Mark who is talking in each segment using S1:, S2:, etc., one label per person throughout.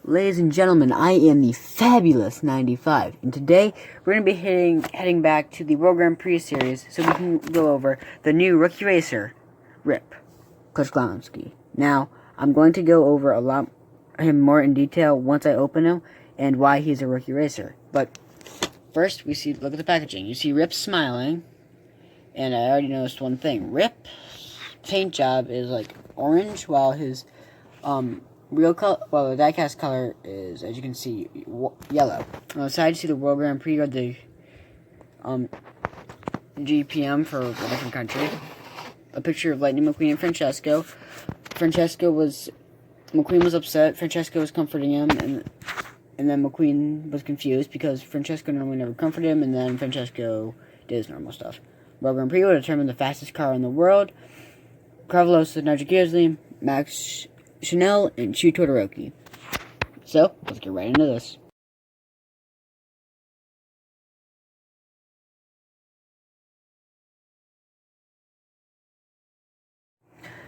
S1: Ladies and gentlemen, I am the fabulous 95, and today we're going to be heading back to the World Grand Prix series so we can go over the new rookie racer, Rip Cluchgoneski. Now, I'm going to go over him more in detail once I open him and why he's a rookie racer. But first, look at the packaging. You see Rip smiling, and I already noticed one thing. Rip's paint job is like orange, while his real color, well, the diecast color is, as you can see, yellow. On the side, you see the World Grand Prix or the GPM for a different country. A picture of Lightning McQueen and Francesco. McQueen was upset. Francesco was comforting him, and then McQueen was confused because Francesco normally never comforted him, and then Francesco did his normal stuff. World Grand Prix will determine the fastest car in the world. Carlos Nigel Gasly, Max Chanel, and Shu Todoroki. So, let's get right into this.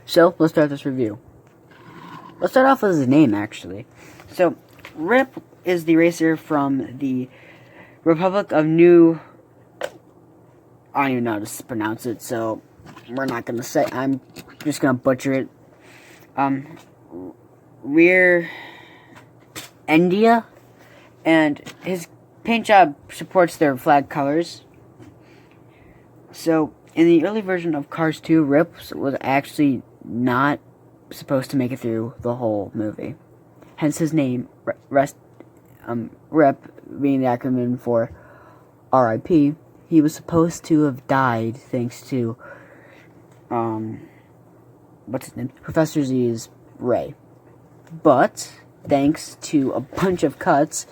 S1: So, let's start this review. Let's start off with his name, actually. So, Rip is the racer from the Republic of New... I don't even know how to pronounce it, so we're not going to say... I'm just going to butcher it. Rear India, and his paint job supports their flag colors. So, in the early version of Cars 2, Rip was actually not supposed to make it through the whole movie. Hence his name, Rip, being the acronym for R.I.P. He was supposed to have died thanks to, what's his name? Professor Z's Ray. But, thanks to a bunch of cuts,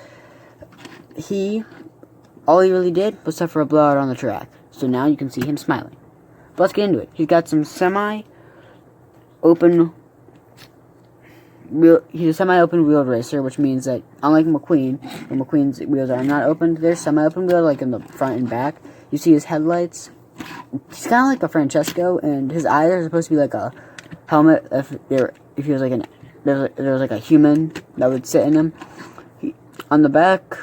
S1: all he really did was suffer a blowout on the track. So now you can see him smiling. But let's get into it. He's got some he's a semi-open wheeled racer, which means that, unlike McQueen, when McQueen's wheels are not open, they're semi-open wheel, like in the front and back. You see his headlights. He's kind of like a Francesco, and his eyes are supposed to be like a helmet if he was like there was like a human that would sit in him. On the back,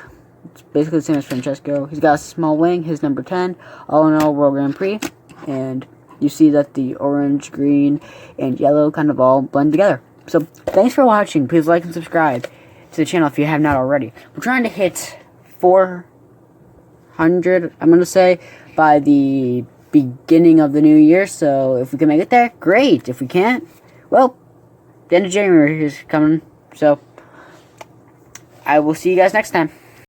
S1: it's basically the same as Francesco. He's got a small wing, his number 10, all in all World Grand Prix, and you see that the orange, green, and yellow kind of all blend together. So, thanks for watching. Please like and subscribe to the channel if you have not already. We're trying to hit 400, I'm going to say, by the beginning of the new year, so if we can make it there, great. If we can't, well, the end of January is coming, so I will see you guys next time.